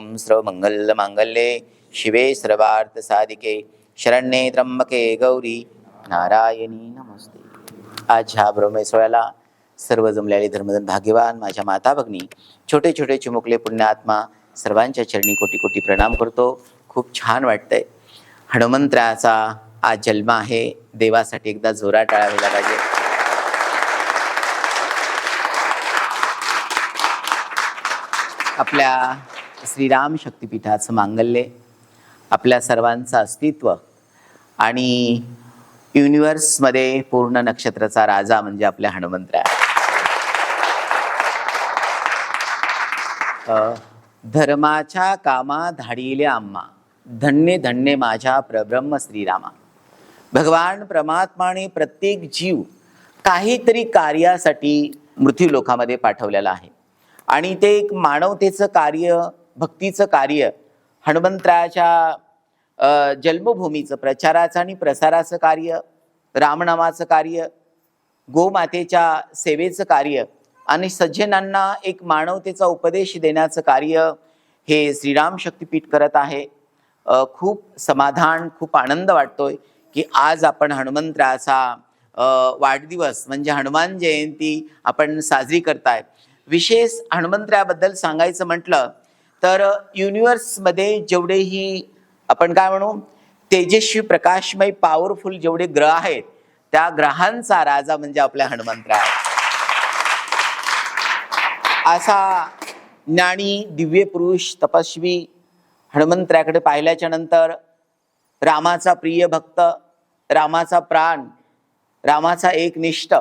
ओम सर्वमंगल मांगल्ये शिवे सर्वार्थ साधिके शरण्ये त्र्यंबके गौरी नारायणी नमस्ते. आज ह्या ब्रह्मेश्वराला सर्व जमलेले धर्मधन भाग्यवान माझ्या माता भगिनी, छोटे छोटे चिमुकले पुण्यात्मा सर्वांच्या चरणी कोटी कोटी प्रणाम करतो. खूप छान वाटतंय. हनुमंतरायाचा आज जन्म आहे. देवासाठी एकदा जोरात टाळ्या व्हायला पाहिजे. आपल्या श्रीराम शक्तिपीठाचं मांगल्य, आपल्या सर्वांचं अस्तित्व आणि युनिव्हर्समध्ये पूर्ण नक्षत्राचा राजा म्हणजे आपल्या हनुमंतराय. धर्माच्या कामा धाडिले आम्हा, धन्य धन्य माझ्या प्रब्रह्म श्रीरामा. भगवान परमात्माने प्रत्येक जीव काहीतरी कार्यासाठी मृत्यू लोकामध्ये पाठवलेला आहे आणि ते एक मानवतेचं कार्य, भक्तीचं कार्य, हनुमंतरायाच्या जन्मभूमीचं प्रचाराचं आणि प्रसाराचं कार्य, रामनामाचं कार्य, गोमातेच्या सेवेचं कार्य आणि सज्जनांना एक मानवतेचा उपदेश देण्याचं कार्य हे श्रीराम शक्तिपीठ करत आहे. खूप समाधान, खूप आनंद वाटतोय की आज आपण हनुमंतरायाचा वाढदिवस म्हणजे हनुमान जयंती आपण साजरी करताय. विशेष हनुमंतरायाबद्दल सांगायचं म्हटलं तर युनिव्हर्समध्ये जेवढेही आपण काय म्हणू तेजस्वी प्रकाशमय पॉवरफुल जेवढे ग्रह आहेत त्या ग्रहांचा राजा म्हणजे आपल्या हनुमंतराय. असा ज्ञानी दिव्य पुरुष तपस्वी हनुमंतरायाकडे पाहिल्याच्या नंतर रामाचा प्रिय भक्त, रामाचा प्राण, रामाचा एकनिष्ठ,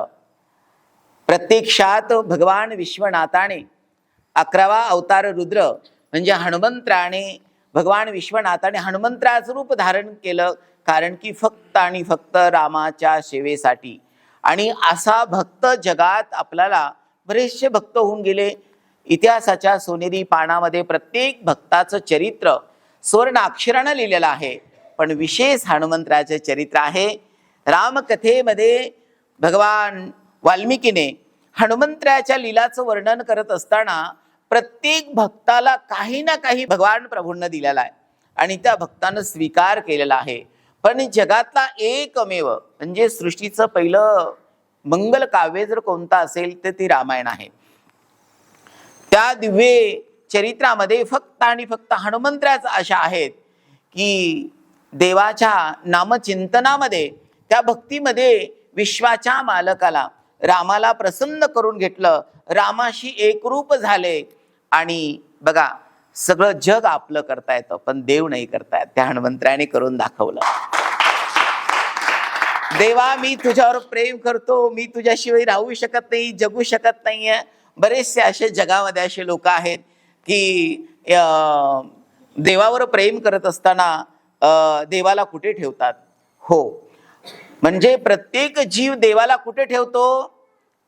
प्रत्यक्षात भगवान विश्वनाथाने 11वा अवतार रुद्र म्हणजे हनुमंतरायाने, भगवान विश्वनाथाने हनुमंतरायाचं रूप धारण केलं कारण की फक्त आणि फक्त रामाच्या सेवेसाठी. आणि असा भक्त जगात आपल्याला बरेचसे भक्त होऊन गेले. इतिहासाच्या सोनेरी पानामध्ये प्रत्येक भक्ताचं चरित्र स्वर्ण अक्षरानं लिहिलेलं आहे. पण विशेष हनुमंतरायाचे चरित्र आहे. रामकथेमध्ये भगवान वाल्मिकीने हनुमंतरायाच्या लीलाचं वर्णन करत असताना प्रत्येक भक्ताला काही ना काही भगवान प्रभूंना दिलेला आहे आणि त्या भक्तानं स्वीकार केलेला आहे. पण जगातला एकमेव म्हणजे सृष्टीचं पहिलं मंगल काव्य जर कोणतं असेल तर ते रामायण आहे. त्या दिव्य चरित्रामध्ये फक्त आणि फक्त हनुमंतरायाच अशा आहेत की देवाच्या नामचिंतनामध्ये, त्या भक्तीमध्ये विश्वाच्या मालकाला रामाला प्रसन्न करून घेतलं, रामाशी एकरूप झाले आणि बघा सगळं जग आपलं करता येतं पण देव नाही करता येत. त्या हनुमंतरायाने करून दाखवलं. देवा मी तुझ्यावर प्रेम करतो, मी तुझ्याशिवाय राहू शकत नाही, जगू शकत नाहीये. बरेचसे असे जगामध्ये असे लोक आहेत की देवावर प्रेम करत असताना देवाला कुठे ठेवतात. हो, म्हणजे प्रत्येक जीव देवाला कुठे ठेवतो,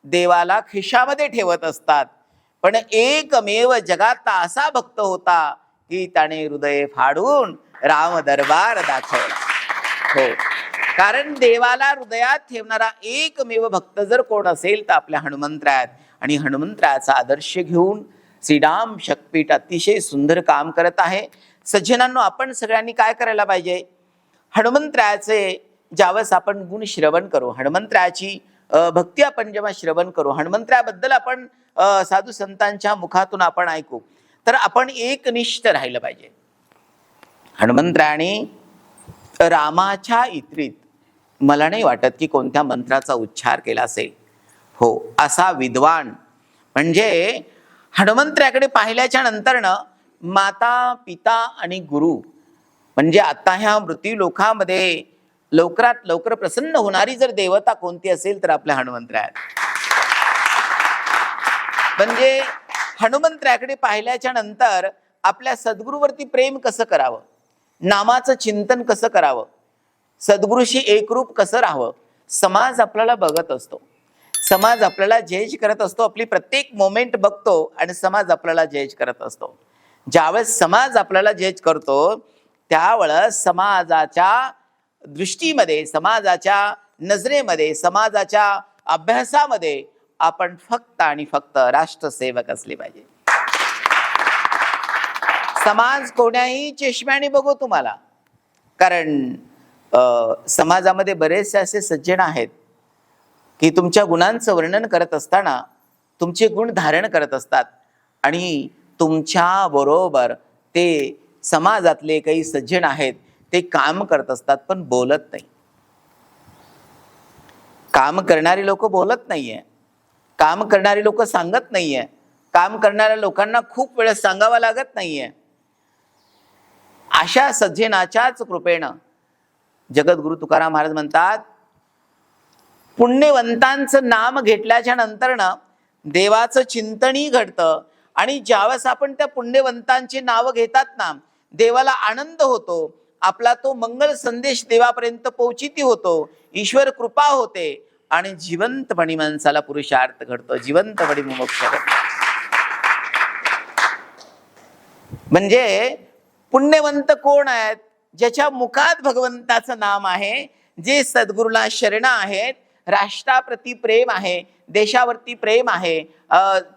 देवाला खिशामध्ये ठेवत असतात. पण एकमेव जगात असा भक्त होता की त्याने हृदय फाडून राम दरबार दाखवला. हो, कारण देवाला हृदयात ठेवणारा एकमेव भक्त जर कोण असेल तर आपल्या हनुमंतरायात. आणि हनुमंतरायाचा आदर्श घेऊन श्रीराम शक्तिपीठ अतिशय सुंदर काम करत आहे. सज्जनांनो, आपण सगळ्यांनी काय करायला पाहिजे, हनुमंतरायाचे ज्यावेळेस आपण गुण श्रवण करू, हनुमंतरायाची भक्ती आपण जेव्हा श्रवण करू, हनुमंतरायाबद्दल आपण साधू संतांच्या मुखातून आपण ऐकू, तर आपण एकनिष्ठ राहिलं पाहिजे. हनुमंतरायाने रामाच्या इतरीत मला नाही वाटत की कोणत्या मंत्राचा उच्चार केला असेल. हो, असा विद्वान म्हणजे हनुमंतरायाकडे पाहिल्याच्या नंतरनं माता, पिता आणि गुरु म्हणजे आता ह्या मृत्यू लोकामध्ये लवकरात लवकर प्रसन्न होणारी जर देवता कोणती असेल तर आपल्या हनुमंतरायात. म्हणजे हनुमंतरायाकडे पाहिल्याच्या नंतर आपल्या सद्गुरूवरती प्रेम कसं करावं, नामाचं चिंतन कसं करावं, सद्गुरूशी एकरूप कसं राहावं. समाज आपल्याला बघत असतो, समाज आपल्याला जज करत असतो, आपली प्रत्येक मोमेंट बघतो आणि समाज आपल्याला जज करत असतो. ज्यावेळेस समाज आपल्याला जज करतो त्यावेळेस समाजाच्या दृष्टीमध्ये, समाजाच्या नजरेमध्ये, समाजाच्या अभ्यासामध्ये आपण फक्त आणि फक्त राष्ट्रसेवक असले पाहिजे. समाज कोण्याही चष्म्याने बघू तुम्हाला, कारण समाजामध्ये बरेचसे असे सज्जन आहेत की तुमच्या गुणांचं वर्णन करत असताना तुमचे गुण धारण करत असतात आणि तुमच्या बरोबर ते समाजातले काही सज्जन आहेत ते काम करत असतात पण बोलत नाही. काम करणारी लोक बोलत नाहीये, काम करणारी लोक सांगत नाहीये, काम करणाऱ्या लोकांना खूप वेळ सांगावं लागत नाहीये. अशा सज्जनाच्याच कृपेनं जगद्गुरु तुकाराम महाराज म्हणतात, पुण्यवंतांचं नाम घेतल्याच्या नंतरनं देवाचं चिंतनही घडतं आणि ज्यावेळेस आपण त्या पुण्यवंतांची नावं घेतात ना, देवाला आनंद होतो, आपला तो मंगल संदेश देवापर्यंत पोहोचिती होतो, ईश्वर कृपा होते आणि जिवंतपणी माणसाला पुरुषार्थ घडतो, जिवंतपणी मोक्ष घडतो. म्हणजे पुण्यवंत कोण आहेत? ज्याच्या मुखात भगवंताचं नाम आहे, जे सद्गुरूला शरण आहेत, राष्ट्राप्रती प्रेम आहे, देशावरती प्रेम आहे,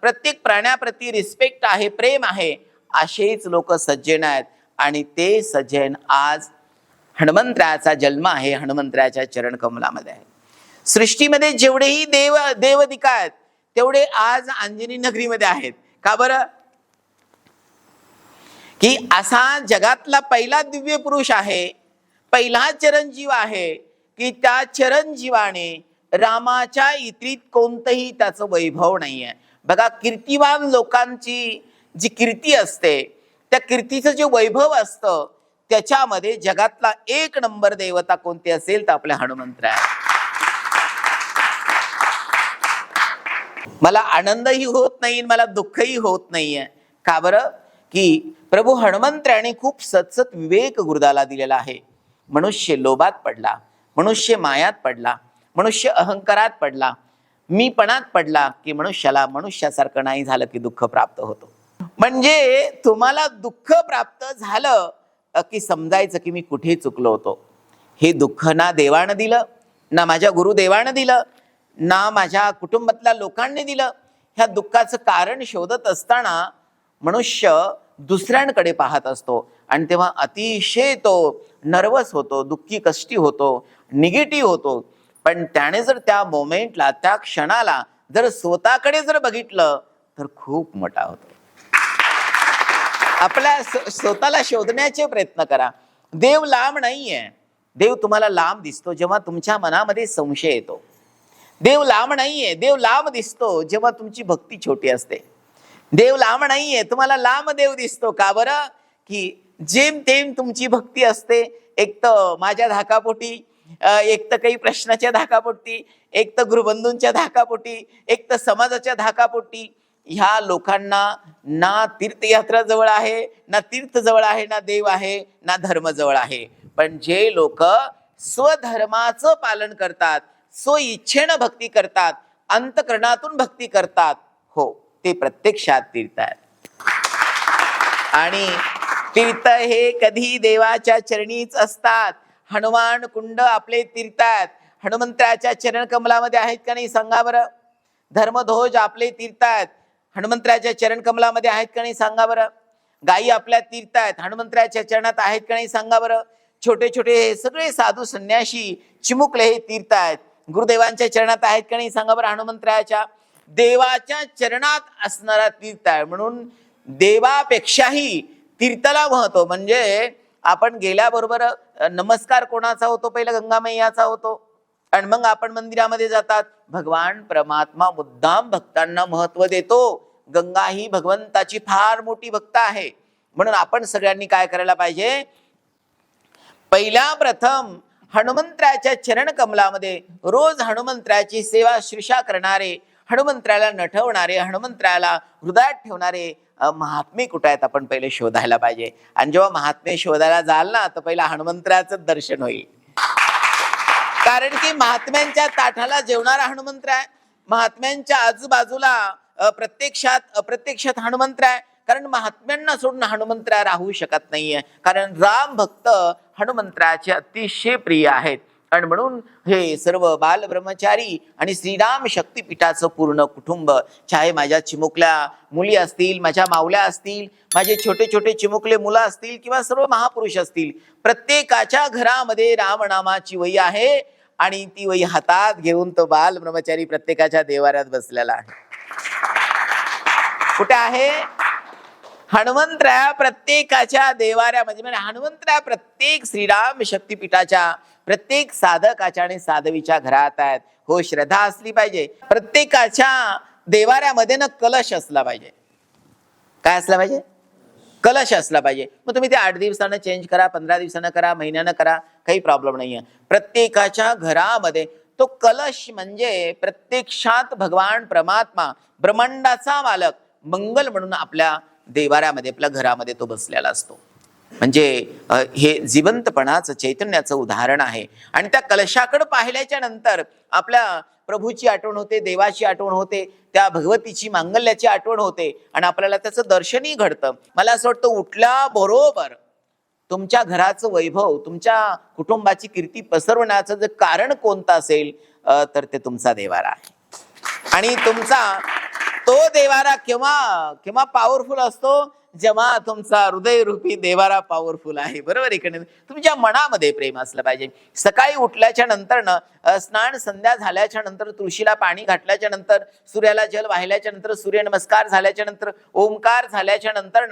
प्रत्येक प्राण्याप्रती रिस्पेक्ट आहे, प्रेम आहे, असेच लोक सज्जन आहेत. आणि ते सज्जन आज हनुमंतरायाचा जन्म आहे, हनुमंतरायाच्या चरण कमलामध्ये आहे. सृष्टीमध्ये जेवढेही देवदिका आहेत तेवढे आज अंजनी नगरीमध्ये आहेत. का बरं? की असा जगातला पहिला दिव्य पुरुष आहे, पहिला चिरंजीव आहे की त्या चिरंजीवाने रामाच्या इतरीत कोणतंही त्याचं वैभव नाहीये. बघा, कीर्तिवान लोकांची जी कीर्ती असते, त्या कीर्तीचं जे वैभव असतं त्याच्यामध्ये जगातला एक नंबर देवता कोणती असेल तर आपल्या हनुमंतराय. मला आनंदही होत नाही, मला दुःखही होत नाहीये. का बरं? की प्रभू हनुमंतरायाने खूप सतसत विवेक गुरुदाला दिलेला आहे. मनुष्य लोभात पडला, मनुष्य मायात पडला, मनुष्य अहंकारात पडला, मीपणात पडला की मनुष्याला मनुष्यासारखं नाही झालं की दुःख प्राप्त होतो. म्हणजे तुम्हाला दुःख प्राप्त झालं की समजायचं की मी कुठे चुकलो होतो. हे दुःख ना देवानं दिलं, ना माझ्या गुरुदेवानं दिलं, ना माझ्या कुटुंबातल्या लोकांनी दिलं. ह्या दुःखाचं कारण शोधत असताना मनुष्य दुसऱ्यांकडे पाहत असतो आणि तेव्हा अतिशय तो नर्वस होतो, दुःखी कष्टी होतो, निगेटिव्ह होतो. पण त्याने जर त्या मोमेंटला, त्या क्षणाला जर स्वतःकडे जर बघितलं तर खूप मोठा होतो. आपल्या स्वतःला शोधण्याचे प्रयत्न करा. देव लांब नाहीये. देव तुम्हाला लांब दिसतो जेव्हा तुमच्या मनामध्ये संशय येतो. देव लांब नाहीये. देव लांब दिसतो जेव्हा तुमची भक्ती छोटी असते. देव लांब नाहीये. तुम्हाला लांब देव दिसतो. का बरं? की जेमतेम तुमची भक्ती असते. एक तर माझ्या धाकापोटी, एक तर काही प्रश्नाच्या धाकापोटी, एक तर गुरुबंधूंच्या धाकापोटी, एक तर समाजाच्या धाकापोटी. ह्या लोकांना ना तीर्थयात्रा जवळ आहे, ना तीर्थ जवळ आहे, ना देव आहे, ना धर्म जवळ आहे. पण जे लोक स्वधर्माचं पालन करतात, स्व इच्छेनं भक्ती करतात, अंतकरणातून भक्ती करतात, हो, ते प्रत्यक्षात तीर्थ आहेत. आणि तीर्थ हे कधी देवाच्या चरणीच असतात. हनुमान कुंड आपले तीर्थ आहेत. हनुमंतराच्या चरण कमलामध्ये आहेत का नाही सांगा बरं. धर्मध्वज आपले तीर्थ आहेत. हनुमंतराच्या चरण कमलामध्ये आहेत का नाही सांगा बरं. गायी आपल्या तीर्थ आहेत. हनुमंतराच्या चरणात आहेत का नाही सांगा बरं. छोटे छोटे हे सगळे साधू संन्यासी चिमुकले हे तीर्थ आहेत. गुरुदेवांच्या चरणात आहेत का नाही सांगा बरं. हनुमंतराच्या देवाच्या चरणात असणारा तीर्थ आहे. म्हणून देवापेक्षाही तीर्थला महत्व. म्हणजे आपण गेल्याबरोबर नमस्कार कोणाचा होतो? पहिला गंगामय्याचा होतो आणि मग आपण मंदिरामध्ये जातात. भगवान परमात्मा मुद्दाम भक्तांना महत्व देतो. गंगा ही भगवंताची फार मोठी भक्त आहे. म्हणून आपण सगळ्यांनी काय करायला पाहिजे? पहिला प्रथम हनुमंतराच्या चरण कमलामध्ये रोज हनुमंतराची सेवा श्रुषा करणारे, हनुमंतराला नटवणारे, हनुमंतराला हृदयात ठेवणारे महात्मे कुठे आहेत आपण पहिले शोधायला पाहिजे. आणि जेव्हा महात्मे शोधायला जाल ना तर पहिला हनुमंतराचं दर्शन होईल. कारण की महात्म्यांच्या ताठाला जेवणारा हनुमंतराय, महात्म्यांच्या आजूबाजूला प्रत्यक्षात अप्रत्यक्षात हनुमंतराय. कारण महात्म्यांना सोडून हनुमंतराय राहू शकत नाहीये. कारण राम भक्त हनुमंतराचे अतिशय प्रिय आहेत. आणि म्हणून हे सर्व बाल ब्रह्मचारी आणि श्रीराम शक्तीपीठाचं पूर्ण कुटुंब, चाहे माझ्या चिमुकल्या मुली असतील, माझ्या मावल्या असतील, माझे छोटे छोटे चिमुकले मुलं असतील किंवा सर्व महापुरुष असतील, प्रत्येकाच्या घरामध्ये रामनामाची वही आहे आणि ती वही हातात घेऊन तो बाल ब्रह्मचारी प्रत्येकाच्या देवाऱ्यात बसलेला आहे. कुठे आहे? हनुमंतराया प्रत्येकाच्या देवाऱ्यामध्ये, म्हणजे हनुमंतराया प्रत्येक श्रीराम शक्तीपीठाच्या प्रत्येक साधकाच्या आणि साधवीच्या घरात आहेत. हो, श्रद्धा असली पाहिजे. प्रत्येकाच्या देवाऱ्यामध्ये ना कलश असला पाहिजे. काय असला पाहिजे? कलश असला पाहिजे. मग तुम्ही ते 8 दिवसानं चेंज करा, 15 दिवसानं करा, महिन्यानं करा, काही प्रॉब्लेम नाहीये. प्रत्येकाच्या घरामध्ये तो कलश म्हणजे प्रत्यक्षात भगवान परमात्मा ब्रह्मांडाचा मालक मंगल म्हणून आपल्या देवाऱ्यामध्ये, आपल्या घरामध्ये तो बसलेला असतो. म्हणजे हे जिवंतपणाचं, चैतन्याचं उदाहरण आहे. आणि त्या कलशाकडे पाहिल्याच्या नंतर आपल्या प्रभूची आठवण होते, देवाची आठवण होते, त्या भगवतीची मांगल्याची आठवण होते आणि आपल्याला त्याचं दर्शनही घडतं. मला असं वाटतं उठल्याबरोबर तुमच्या घराचं वैभव, तुमच्या कुटुंबाची कीर्ती पसरवण्याचं जर कारण कोणतं असेल तर ते तुमचा देवारा आहे. आणि तुमचा तो देवारा केव्हा पॉवरफुल असतो? जेव्हा तुमचा हृदयरूपी देवारा पॉवरफुल आहे. बरोबर इकडे तुमच्या मनामध्ये प्रेम असलं पाहिजे. सकाळी उठल्याच्या नंतर स्नान संध्या झाल्याच्या नंतर, तुळशीला पाणी घातल्याच्या नंतर, सूर्याला जल वाहिल्याच्या नंतर, सूर्य नमस्कार झाल्याच्या नंतर, ओंकार झाल्याच्या नंतर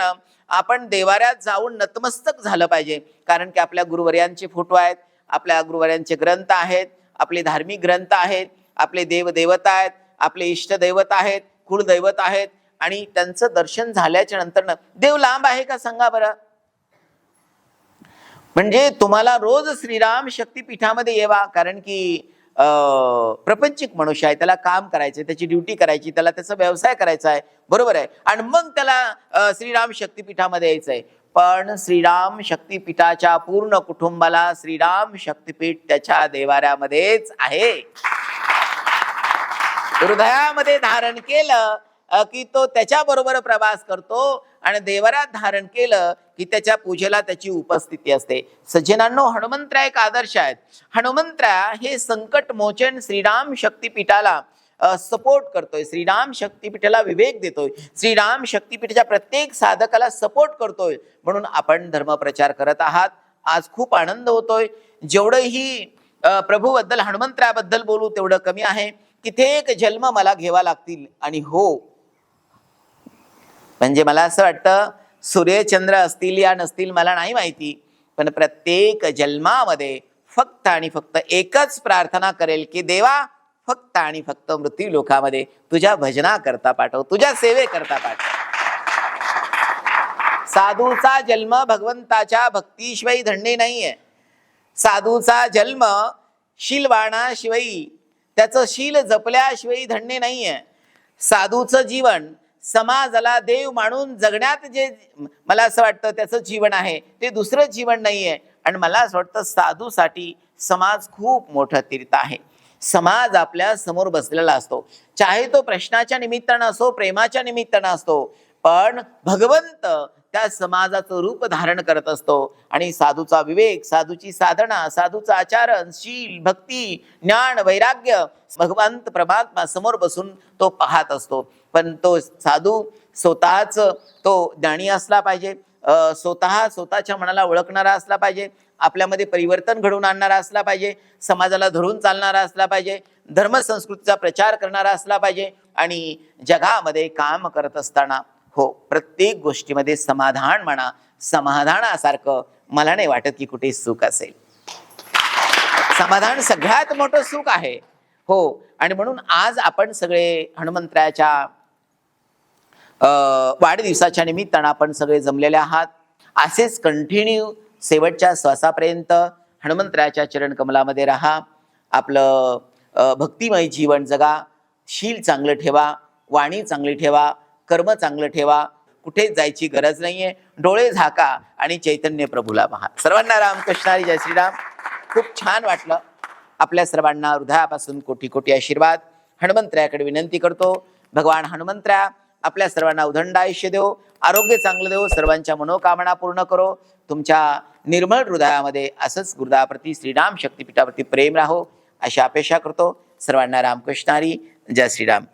आपण देवाऱ्यात जाऊन नतमस्तक झालं पाहिजे. कारण की आपल्या गुरुवर्यांचे फोटो आहेत, आपल्या गुरुवर्यांचे ग्रंथ आहेत, आपले धार्मिक ग्रंथ आहेत, आपले देवदेवता आहेत, आपले इष्ट दैवत आहेत, कुलदैवत आहेत. आणि त्यांचं दर्शन झाल्याच्या नंतर देव लांब आहे का सांगा बरं? म्हणजे तुम्हाला रोज श्रीराम शक्तीपीठामध्ये येवा. कारण की प्रपंचिक मनुष्य आहे, त्याला काम करायचंय, त्याची ड्युटी करायची, त्याला त्याचा व्यवसाय करायचा आहे. बरोबर आहे. आणि मग त्याला श्रीराम शक्तीपीठामध्ये यायचंय. पण श्रीराम शक्तीपीठाच्या पूर्ण कुटुंबाला श्रीराम शक्तीपीठ त्याच्या देवाऱ्यामध्येच आहे. हृदयामध्ये धारण केलं की तो त्याच्या बरोबर प्रवास करतो आणि देवाऱ्यात धारण केलं की त्याच्या पूजेला त्याची उपस्थिती असते. सज्जनांनो, हनुमंतराय एक आदर्श आहेत. हनुमंतराय हे संकट मोचन श्रीराम शक्तीपीठाला सपोर्ट करतोय, श्रीराम शक्तीपीठाला विवेक देतोय, श्रीराम शक्तीपीठाच्या प्रत्येक साधकाला सपोर्ट करतोय. म्हणून आपण धर्मप्रचार करत आहात. आज खूप आनंद होतोय. जेवढंही प्रभूबद्दल, हनुमंतरायाबद्दल बोलू तेवढं कमी आहे. कित्येक जन्म मला घ्यावा लागतील. आणि हो, म्हणजे मला असं वाटतं सूर्यचंद्र असतील या नसतील मला नाही माहिती, पण प्रत्येक जन्मामध्ये फक्त आणि फक्त एकच प्रार्थना करेल की देवा, फक्त आणि फक्त मृत्यू लोकामध्ये तुझ्या भजना करता पाठव, तुझ्या सेवे करता पाठव. साधूचा जन्म भगवंताच्या भक्तीशिवाय धन्य नाहीये. साधूचा जन्म शीलवाणाशिवाय, त्याचं शील जपल्याशिवाय धन्य नाहीये. साधूचं जीवन समाजाला देव मानून जगण्यात जे मला असं वाटतं त्याचं जीवन आहे ते दुसरं जीवन नाहीये. आणि मला असं वाटतं साधूसाठी समाज खूप मोठं तीर्थ आहे. समाज आपल्या समोर बसलेला असतो, चाहे तो प्रश्नाच्या निमित्तानं असो, प्रेमाच्या निमित्तानं असतो, पण भगवंत त्या समाजाचं रूप धारण करत असतो. आणि साधूचा विवेक, साधूची साधना, साधूचा आचरण, शील, भक्ती, ज्ञान, वैराग्य भगवंत परमात्मा समोर बसून तो पाहत असतो. पण तो साधू स्वतःच तो ज्ञानी असला पाहिजे, स्वतःच्या मनाला ओळखणारा असला पाहिजे, आपल्यामध्ये परिवर्तन घडवून आणणारा असला पाहिजे, समाजाला धरून चालणारा असला पाहिजे, धर्मसंस्कृतीचा प्रचार करणारा असला पाहिजे. आणि जगामध्ये काम करत असताना हो, प्रत्येक गोष्टीमध्ये समाधान म्हणा, समाधानासारखं मला नाही वाटत की कुठे सुख असेल. समाधान सगळ्यात मोठं सुख आहे. हो, आणि म्हणून आज आपण सगळे हनुमंतरायाच्या वाढदिवसाच्या निमित्तानं आपण सगळे जमलेले आहात. असेच कंटिन्यू शेवटच्या श्वासापर्यंत हनुमंतरायाच्या चरण कमलामध्ये राहा. आपलं भक्तिमय जीवन जगा, शील चांगलं ठेवा, वाणी चांगली ठेवा, कर्म चांगलं ठेवा. कुठेच जायची गरज नाहीये. डोळे झाका आणि चैतन्य प्रभूला पहा. सर्वांना रामकृष्ण हरी, जय श्रीराम. खूप छान वाटलं. आपल्या सर्वांना हृदयापासून कोटी कोटी आशीर्वाद. हनुमंतरायाकडे विनंती करतो, भगवान हनुमंतराया आपल्या सर्वांना उदंड आयुष्य देव, आरोग्य चांगलं देव, सर्वांच्या मनोकामना पूर्ण करो. तुमच्या निर्मळ हृदयामध्ये असंच गुरुदाप्रती श्रीराम शक्तिपीठावरती प्रेम राहो अशी अपेक्षा करतो. सर्वांना रामकृष्ण हरी. जय श्रीराम.